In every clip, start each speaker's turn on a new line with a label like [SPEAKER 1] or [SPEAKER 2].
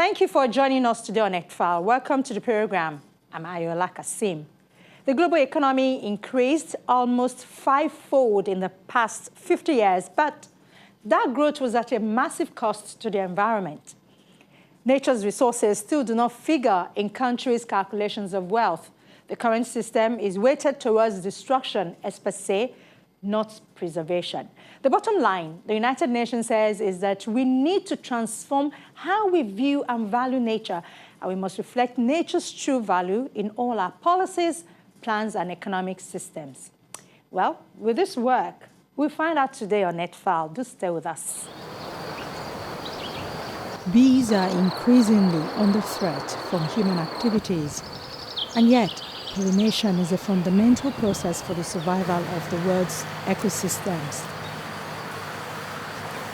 [SPEAKER 1] Thank you for joining us today on Earthfile. Welcome to the program. I'm Ayola Kasim. The global economy increased almost fivefold in the past 50 years, but that growth was at a massive cost to the environment. Nature's resources still do not figure in countries' calculations of wealth. The current system is weighted towards destruction, as per se, not preservation. The bottom line, the United Nations says, is that we need to transform how we view and value nature, and we must reflect nature's true value in all our policies, plans, and economic systems. Well, with this work, we'll find out today on Earthfile. Do stay with us.
[SPEAKER 2] Bees are increasingly under threat from human activities, and yet pollination is a fundamental process for the survival of the world's ecosystems.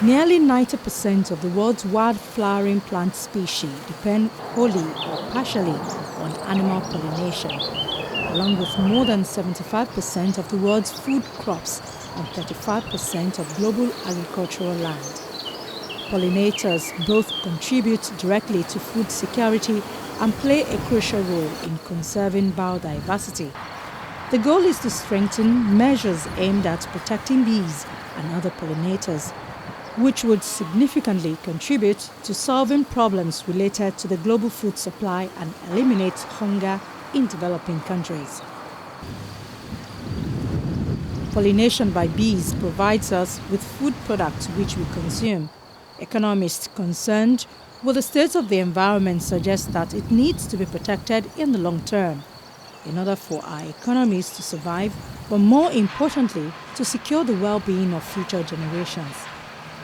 [SPEAKER 2] Nearly 90% of the world's wild flowering plant species depend wholly or partially on animal pollination, along with more than 75% of the world's food crops and 35% of global agricultural land. Pollinators both contribute directly to food security and play a crucial role in conserving biodiversity. The goal is to strengthen measures aimed at protecting bees and other pollinators, which would significantly contribute to solving problems related to the global food supply and eliminate hunger in developing countries. Pollination by bees provides us with food products which we consume. Economists concerned with the state of the environment suggest that it needs to be protected in the long term in order for our economies to survive, but more importantly, to secure the well-being of future generations.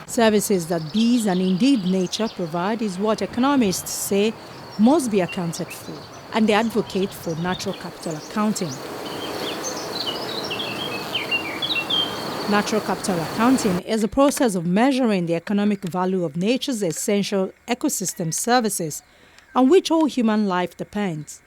[SPEAKER 2] Services that bees and indeed nature provide is what economists say must be accounted for, and they advocate for natural capital accounting. Natural capital accounting is a process of measuring the economic value of nature's essential ecosystem services on which all human life depends.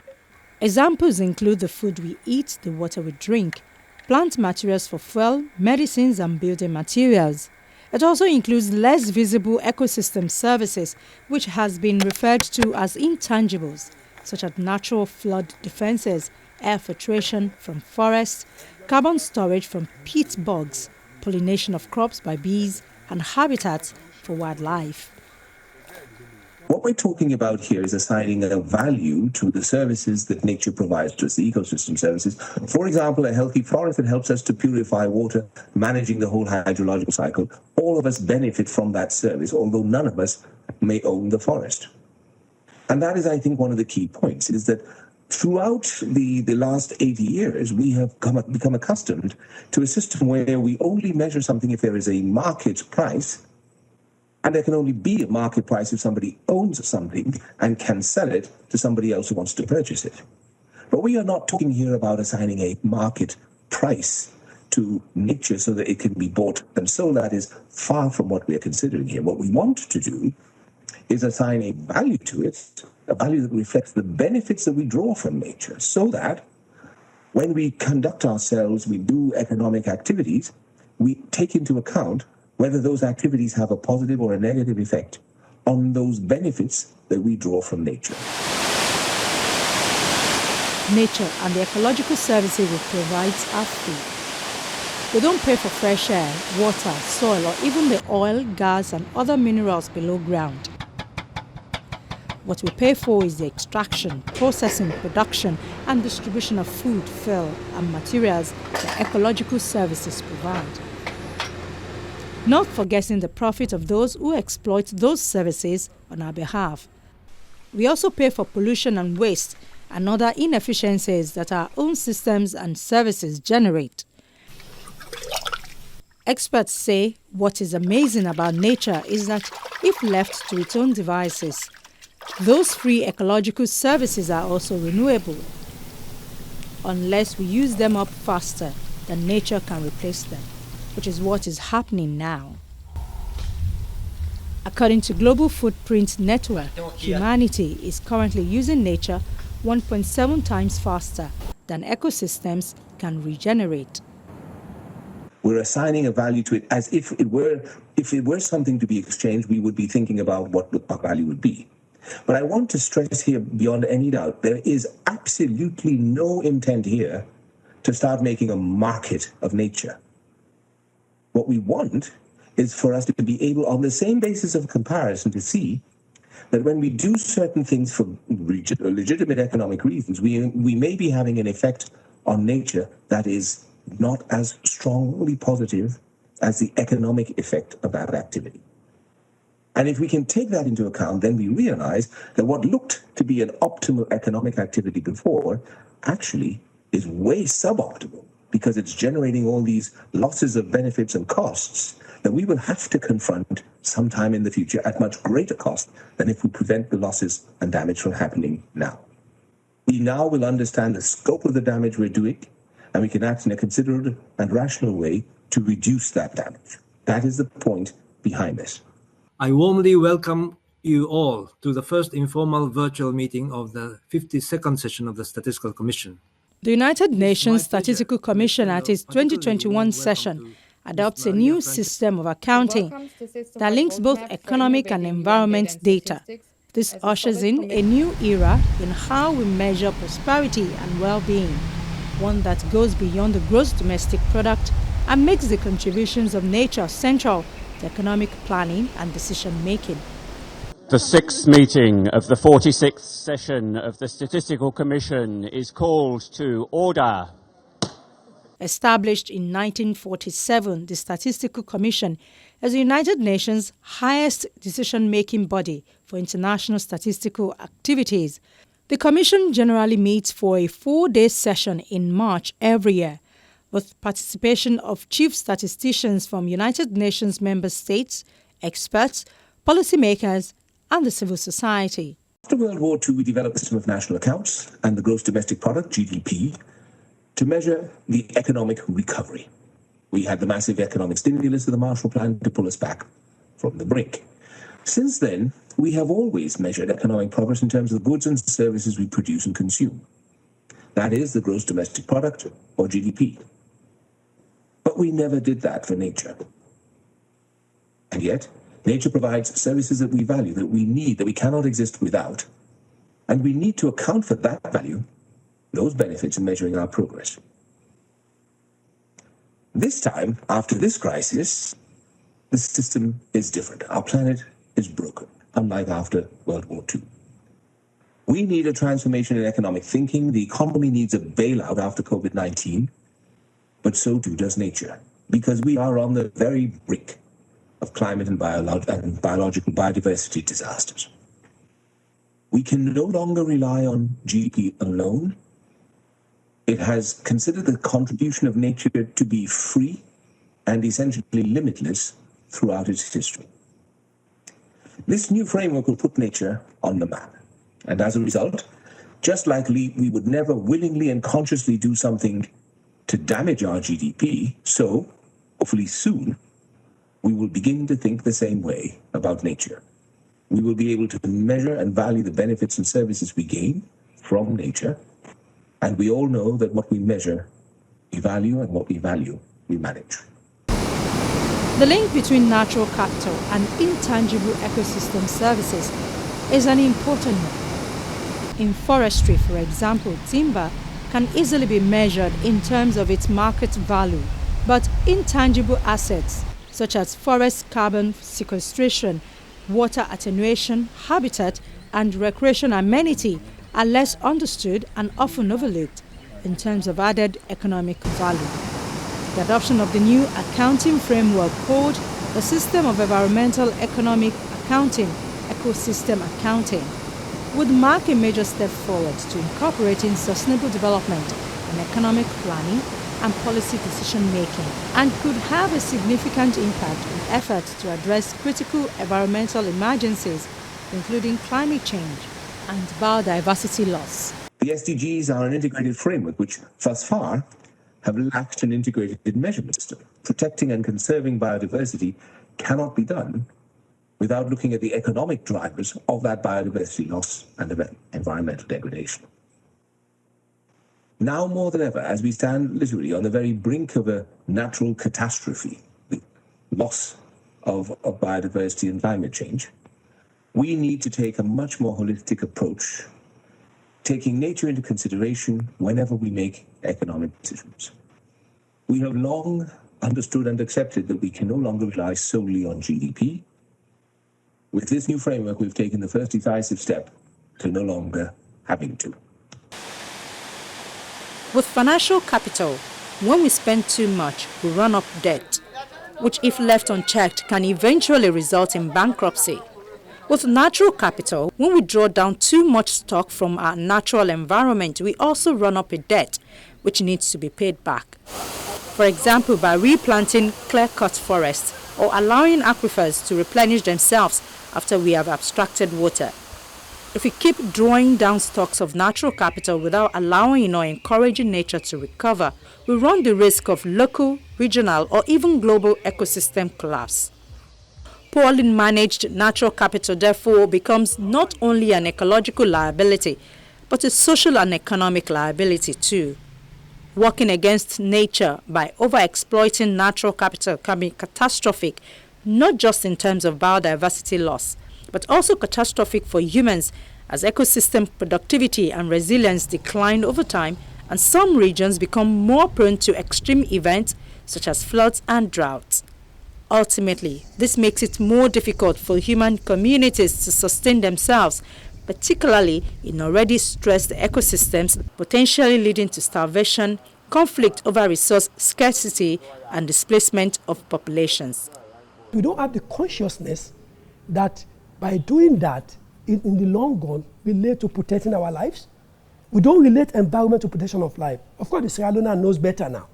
[SPEAKER 2] Examples include the food we eat, the water we drink, plant materials for fuel, medicines, and building materials. It also includes less visible ecosystem services, which has been referred to as intangibles, such as natural flood defenses, air filtration from forests, carbon storage from peat bogs, pollination of crops by bees, and habitats for wildlife.
[SPEAKER 3] What we're talking about here is assigning a value to the services that nature provides to us, the ecosystem services. For example, a healthy forest that helps us to purify water, managing the whole hydrological cycle. All of us benefit from that service, although none of us may own the forest. And that is, I think, one of the key points, is that throughout the last 80 years, we have become accustomed to a system where we only measure something if there is a market price, and there can only be a market price if somebody owns something and can sell it to somebody else who wants to purchase it. But we are not talking here about assigning a market price to nature so that it can be bought and sold. That is far from what we are considering here. What we want to do is assign a value to it, a value that reflects the benefits that we draw from nature, so that when we conduct ourselves, we do economic activities, we take into account whether those activities have a positive or a negative effect on those benefits that we draw from nature.
[SPEAKER 2] Nature and the ecological services it provides are free. We don't pay for fresh air, water, soil, or even the oil, gas, and other minerals below ground. What we pay for is the extraction, processing, production, and distribution of food, fuel, and materials that ecological services provide. Not forgetting the profit of those who exploit those services on our behalf. We also pay for pollution and waste and other inefficiencies that our own systems and services generate. Experts say what is amazing about nature is that if left to its own devices, those free ecological services are also renewable, unless we use them up faster than nature can replace them, which is what is happening now. According to Global Footprint Network, humanity is currently using nature 1.7 times faster than ecosystems can regenerate.
[SPEAKER 3] We're assigning a value to it as if it were something to be exchanged, we would be thinking about what our value would be. But I want to stress here, beyond any doubt, there is absolutely no intent here to start making a market of nature. What we want is for us to be able, on the same basis of comparison, to see that when we do certain things for legitimate economic reasons, we may be having an effect on nature that is not as strongly positive as the economic effect of that activity. And if we can take that into account, then we realize that what looked to be an optimal economic activity before actually is way suboptimal, because it's generating all these losses of benefits and costs that we will have to confront sometime in the future at much greater cost than if we prevent the losses and damage from happening now. We now will understand the scope of the damage we're doing, and we can act in a considerate and rational way to reduce that damage. That is the point behind this.
[SPEAKER 4] I warmly welcome you all to the first informal virtual meeting of the 52nd session of the Statistical Commission.
[SPEAKER 2] The United Nations Statistical Commission at its 2021 session adopts a new system of accounting that links both economic and environment data. This ushers in a new era in how we measure prosperity and well-being, one that goes beyond the gross domestic product and makes the contributions of nature central to economic planning and decision-making.
[SPEAKER 5] The sixth meeting of the 46th session of the Statistical Commission is called to order.
[SPEAKER 2] Established in 1947, the Statistical Commission is the United Nations' highest decision-making body for international statistical activities. The Commission generally meets for a 4-day session in March every year, with participation of chief statisticians from United Nations member states, experts, policymakers, and the civil society.
[SPEAKER 3] After World War II, we developed a system of national accounts and the gross domestic product, GDP, to measure the economic recovery. We had the massive economic stimulus of the Marshall Plan to pull us back from the brink. Since then, we have always measured economic progress in terms of the goods and services we produce and consume. That is the gross domestic product, or GDP. But we never did that for nature. And yet, nature provides services that we value, that we need, that we cannot exist without. And we need to account for that value, those benefits, in measuring our progress. This time, after this crisis, the system is different. Our planet is broken, unlike after World War II. We need a transformation in economic thinking. The economy needs a bailout after COVID-19, but so too does nature, because we are on the very brink of climate and biological biodiversity disasters. We can no longer rely on GDP alone. It has considered the contribution of nature to be free and essentially limitless throughout its history. This new framework will put nature on the map. And as a result, just like we would never willingly and consciously do something to damage our GDP, so, hopefully soon, we will begin to think the same way about nature. We will be able to measure and value the benefits and services we gain from nature, and we all know that what we measure, we value, and what we value, we manage.
[SPEAKER 2] The link between natural capital and intangible ecosystem services is an important one. In forestry, for example, timber can easily be measured in terms of its market value, but intangible assets such as forest carbon sequestration, water attenuation, habitat, and recreation amenity are less understood and often overlooked in terms of added economic value. The adoption of the new accounting framework called the System of Environmental Economic Accounting, Ecosystem Accounting, would mark a major step forward to incorporating sustainable development in economic planning and policy decision-making, and could have a significant impact on efforts to address critical environmental emergencies, including climate change and biodiversity loss.
[SPEAKER 3] The SDGs are an integrated framework which, thus far, have lacked an integrated measurement system. Protecting and conserving biodiversity cannot be done without looking at the economic drivers of that biodiversity loss and environmental degradation. Now more than ever, as we stand literally on the very brink of a natural catastrophe, the loss of biodiversity and climate change, We need to take a much more holistic approach, taking nature into consideration whenever we make economic decisions. We have long understood and accepted that we can no longer rely solely on GDP. With this new framework, we've taken the first decisive step to no longer having to.
[SPEAKER 2] With financial capital, when we spend too much, we run up debt, which if left unchecked can eventually result in bankruptcy. With natural capital, when we draw down too much stock from our natural environment, we also run up a debt, which needs to be paid back. For example, by replanting clear-cut forests or allowing aquifers to replenish themselves after we have abstracted water. If we keep drawing down stocks of natural capital without allowing or encouraging nature to recover, we run the risk of local, regional, or even global ecosystem collapse. Poorly managed natural capital, therefore, becomes not only an ecological liability, but a social and economic liability too. Working against nature by overexploiting natural capital can be catastrophic, not just in terms of biodiversity loss, but also catastrophic for humans as ecosystem productivity and resilience decline over time and some regions become more prone to extreme events such as floods and droughts. Ultimately, this makes it more difficult for human communities to sustain themselves, particularly in already stressed ecosystems, potentially leading to starvation, conflict over resource scarcity, and displacement of populations.
[SPEAKER 6] We don't have the consciousness that by doing that, in the long run, relate to protecting our lives. We don't relate environment to protection of life. Of course, the Sierra Leonean knows better now,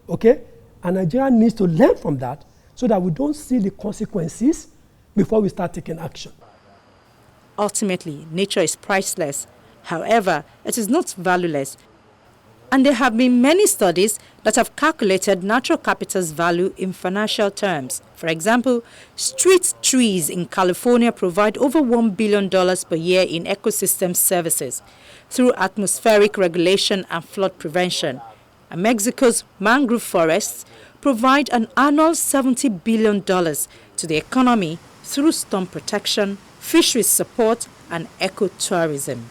[SPEAKER 6] okay? And Nigeria needs to learn from that so that we don't see the consequences before we start taking action.
[SPEAKER 2] Ultimately, nature is priceless. However, it is not valueless. And there have been many studies that have calculated natural capital's value in financial terms. For example, street trees in California provide over $1 billion per year in ecosystem services through atmospheric regulation and flood prevention. And Mexico's mangrove forests provide an annual $70 billion to the economy through storm protection, fisheries support, and ecotourism.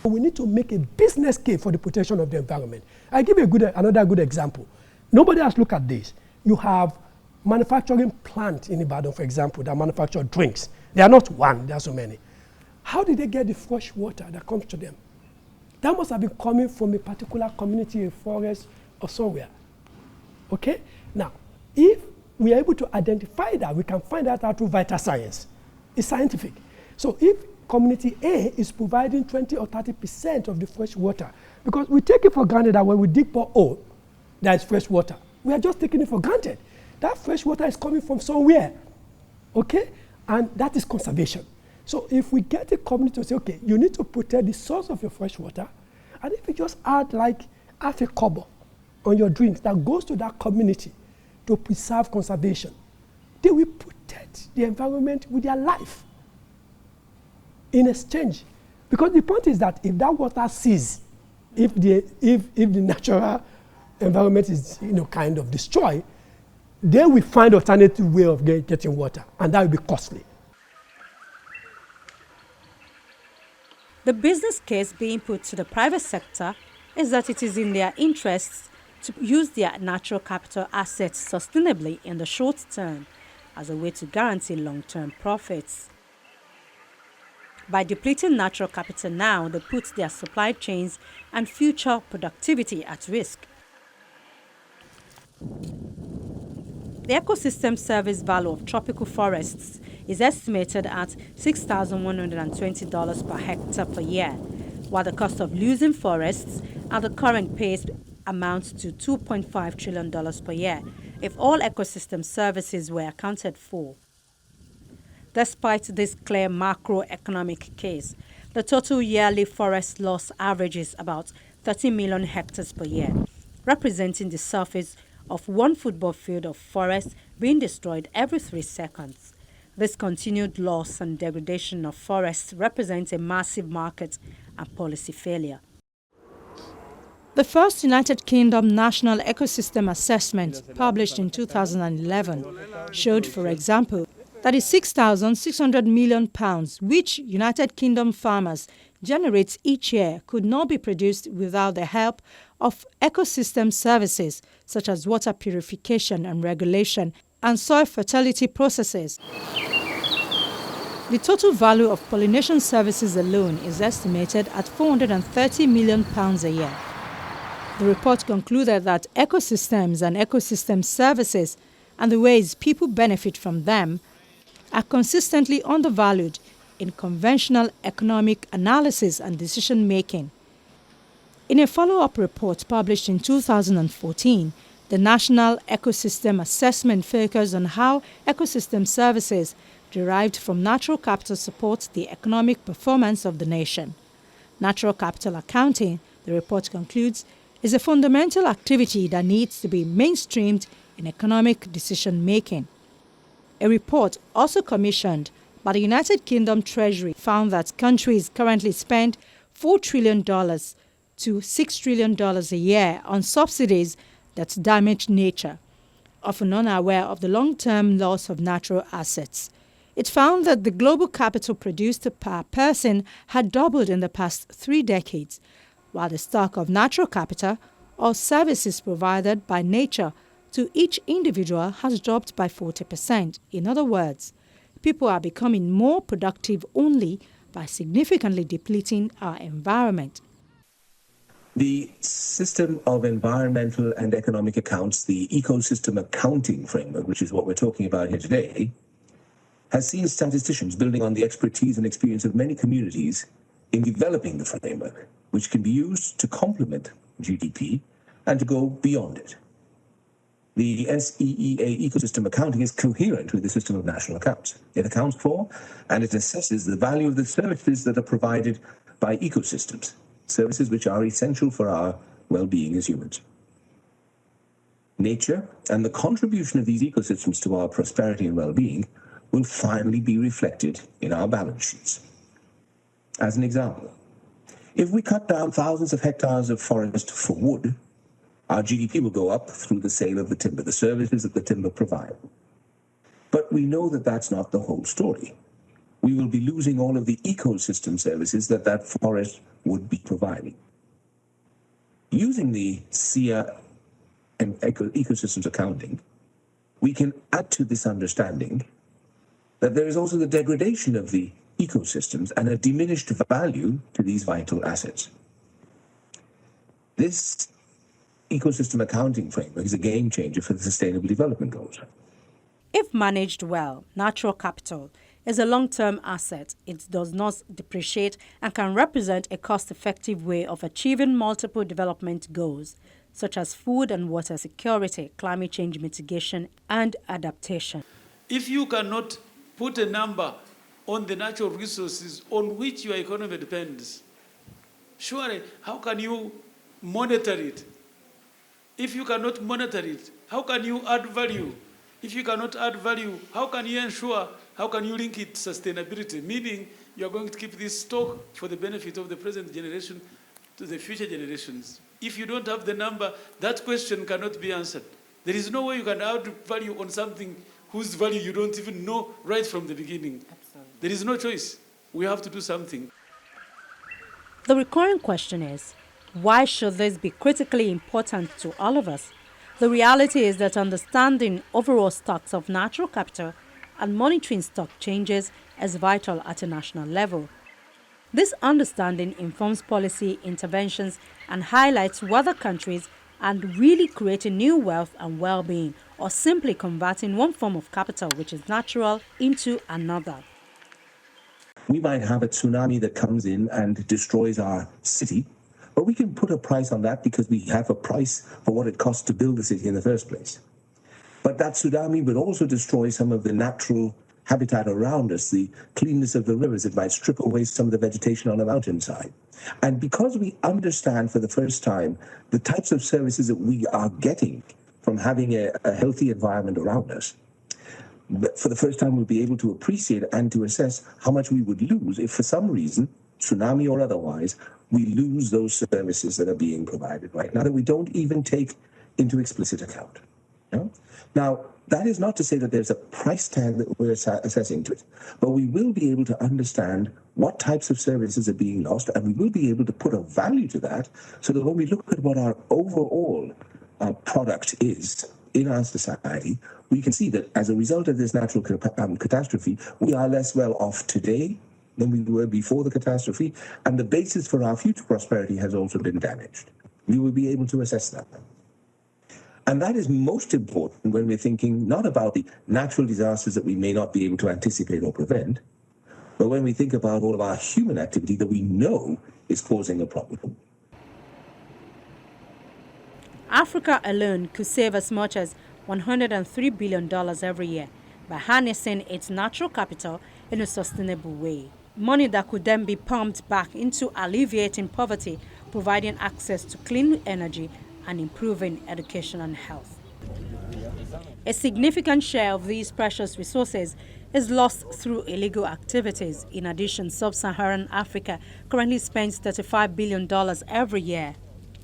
[SPEAKER 6] We need to make a business case for the protection of the environment. I give you another good example. Nobody has looked at this. You have manufacturing plants in Ibadan, for example, that manufacture drinks. They are not one, there are so many. How did they get the fresh water that comes to them? That must have been coming from a particular community, a forest, or somewhere. Okay? Now, if we are able to identify that, we can find that out through vital science. It's scientific. So if community A is providing 20 or 30% of the fresh water, because we take it for granted that when we dig borehole, there is fresh water. We are just taking it for granted. That fresh water is coming from somewhere, okay? And that is conservation. So if we get a community to say, okay, you need to protect the source of your fresh water, and if you just add like half a kobo on your drinks that goes to that community to preserve conservation, they will protect the environment with their life in exchange. Because the point is that if that water ceases, if the natural environment is kind of destroyed, they will find alternative way of getting water, and that will be costly.
[SPEAKER 2] The business case being put to the private sector is that it is in their interests to use their natural capital assets sustainably in the short term as a way to guarantee long-term profits. By depleting natural capital now, they put their supply chains and future productivity at risk. The ecosystem service value of tropical forests is estimated at $6,120 per hectare per year, while the cost of losing forests at the current pace amounts to $2.5 trillion per year if all ecosystem services were accounted for. Despite this clear macroeconomic case, the total yearly forest loss averages about 30 million hectares per year, representing the surface of one football field of forest being destroyed every 3 seconds. This continued loss and degradation of forests represents a massive market and policy failure. The first United Kingdom National Ecosystem Assessment, published in 2011, showed, for example, that That is £6,600 million, which United Kingdom farmers generate each year, could not be produced without the help of ecosystem services such as water purification and regulation and soil fertility processes. The total value of pollination services alone is estimated at £430 million a year. The report concluded that ecosystems and ecosystem services and the ways people benefit from them are consistently undervalued in conventional economic analysis and decision-making. In a follow-up report published in 2014, the National Ecosystem Assessment focused on how ecosystem services derived from natural capital support the economic performance of the nation. Natural capital accounting, the report concludes, is a fundamental activity that needs to be mainstreamed in economic decision-making. A report also commissioned by the United Kingdom Treasury found that countries currently spend $4 trillion to $6 trillion a year on subsidies that damage nature, often unaware of the long-term loss of natural assets. It found that the global capital produced per person had doubled in the past 3 decades, while the stock of natural capital, or services provided by nature to each individual, has dropped by 40%. In other words, people are becoming more productive only by significantly depleting our environment.
[SPEAKER 3] The system of environmental and economic accounts, the ecosystem accounting framework, which is what we're talking about here today, has seen statisticians building on the expertise and experience of many communities in developing the framework, which can be used to complement GDP and to go beyond it. The SEEA ecosystem accounting is coherent with the system of national accounts. It accounts for and it assesses the value of the services that are provided by ecosystems, services which are essential for our well-being as humans. Nature and the contribution of these ecosystems to our prosperity and well-being will finally be reflected in our balance sheets. As an example, if we cut down thousands of hectares of forest for wood, our GDP will go up through the sale of the timber, the services that the timber provide. But we know that that's not the whole story. We will be losing all of the ecosystem services that forest would be providing. Using the SEEA and ecosystems accounting, we can add to this understanding that there is also the degradation of the ecosystems and a diminished value to these vital assets. This ecosystem accounting framework is a game changer for the Sustainable Development Goals.
[SPEAKER 1] If managed well, natural capital is a long-term asset. It does not depreciate and can represent a cost-effective way of achieving multiple development goals, such as food and water security, climate change mitigation, and adaptation.
[SPEAKER 7] If you cannot put a number on the natural resources on which your economy depends, surely how can you monitor it? If you cannot monitor it, how can you add value? If you cannot add value, how can you ensure, how can you link it to sustainability? Meaning you are going to keep this stock for the benefit of the present generation to the future generations. If you don't have the number, that question cannot be answered. There is no way you can add value on something whose value you don't even know right from the beginning. Absolutely. There is no choice. We have to do something.
[SPEAKER 1] The recurring question is, why should this be critically important to all of us? The reality is that understanding overall stocks of natural capital and monitoring stock changes is vital at a national level. This understanding informs policy interventions and highlights whether countries are really creating new wealth and well-being or simply converting one form of capital, which is natural, into another.
[SPEAKER 3] We might have a tsunami that comes in and destroys our city, but we can put a price on that because we have a price for what it costs to build the city in the first place. But that tsunami would also destroy some of the natural habitat around us, the cleanness of the rivers. It might strip away some of the vegetation on the mountainside. And because we understand for the first time the types of services that we are getting from having a healthy environment around us, for the first time we'll be able to appreciate and to assess how much we would lose if for some reason, tsunami or otherwise, we lose those services that are being provided right now that we don't even take into explicit account. You know? Now, That is not to say that there's a price tag that we're assessing to it, but we will be able to understand what types of services are being lost, and we will be able to put a value to that so that when we look at what our overall product is in our society, we can see that as a result of this natural catastrophe, we are less well off today than we were before the catastrophe, and the basis for our future prosperity has also been damaged. We will be able to assess that. And that is most important when we're thinking not about the natural disasters that we may not be able to anticipate or prevent, but when we think about all of our human activity that we know is causing a problem.
[SPEAKER 2] Africa alone could save as much as $103 billion every year by harnessing its natural capital in a sustainable way. Money that could then be pumped back into alleviating poverty, providing access to clean energy, and improving education and health. A significant share of these precious resources is lost through illegal activities. In addition, sub-Saharan Africa currently spends $35 billion every year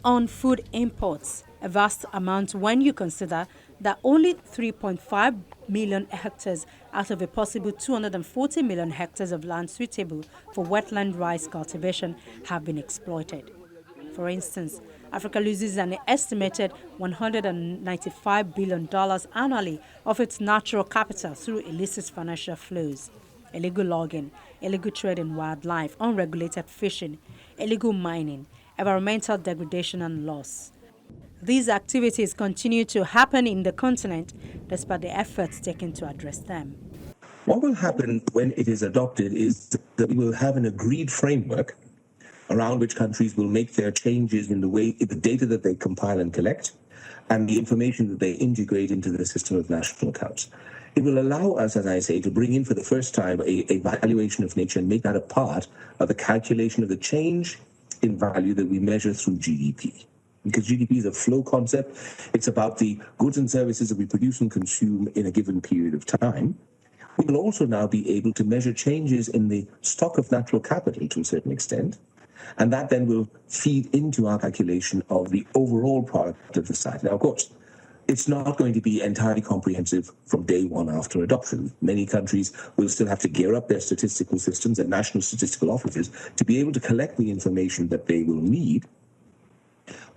[SPEAKER 2] on food imports, a vast amount when you consider that only 3.5 million hectares out of a possible 240 million hectares of land suitable for wetland rice cultivation have been exploited. For instance, Africa loses an estimated $195 billion annually of its natural capital through illicit financial flows, illegal logging, illegal trade in wildlife, unregulated fishing, illegal mining, environmental degradation and loss. These activities continue to happen in the continent despite the efforts taken to address them.
[SPEAKER 3] What will happen when it is adopted is that we will have an agreed framework around which countries will make their changes in the data that they compile and collect and the information that they integrate into the system of national accounts. It will allow us, as I say, to bring in for the first time a valuation of nature and make that a part of the calculation of the change in value that we measure through GDP. Because GDP is a flow concept. It's about the goods and services that we produce and consume in a given period of time. We will also now be able to measure changes in the stock of natural capital to a certain extent, and that then will feed into our calculation of the overall product of the site. Now, of course, it's not going to be entirely comprehensive from day one after adoption. Many countries will still have to gear up their statistical systems and national statistical offices to be able to collect the information that they will need.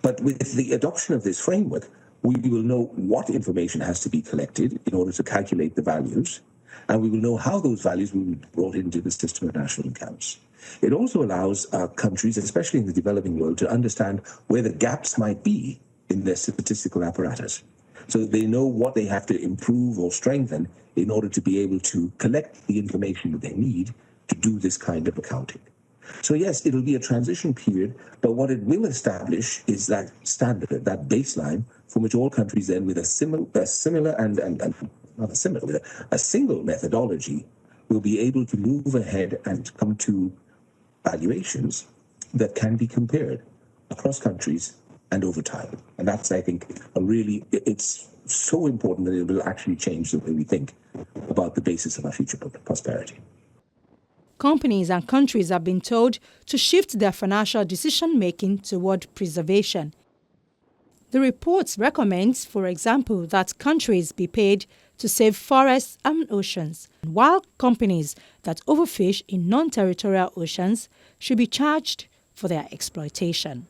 [SPEAKER 3] But with the adoption of this framework, we will know what information has to be collected in order to calculate the values, and we will know how those values will be brought into the system of national accounts. It also allows countries, especially in the developing world, to understand where the gaps might be in their statistical apparatus, so that they know what they have to improve or strengthen in order to be able to collect the information that they need to do this kind of accounting. So yes, it'll be a transition period, but what it will establish is that standard, that baseline, from which all countries then, with a single methodology, will be able to move ahead and come to valuations that can be compared across countries and over time. And that's, I think, it's so important that it will actually change the way we think about the basis of our future prosperity.
[SPEAKER 2] Companies and countries have been told to shift their financial decision-making toward preservation. The report recommends, for example, that countries be paid to save forests and oceans, while companies that overfish in non-territorial oceans should be charged for their exploitation.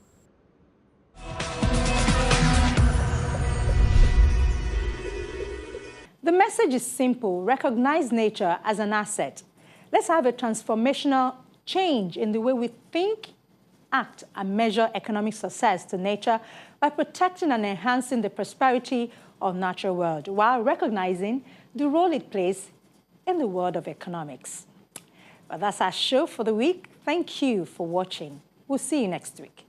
[SPEAKER 1] The message is simple: recognize nature as an asset. Let's have a transformational change in the way we think, act, and measure economic success to nature by protecting and enhancing the prosperity of the natural world while recognizing the role it plays in the world of economics. Well, that's our show for the week. Thank you for watching. We'll see you next week.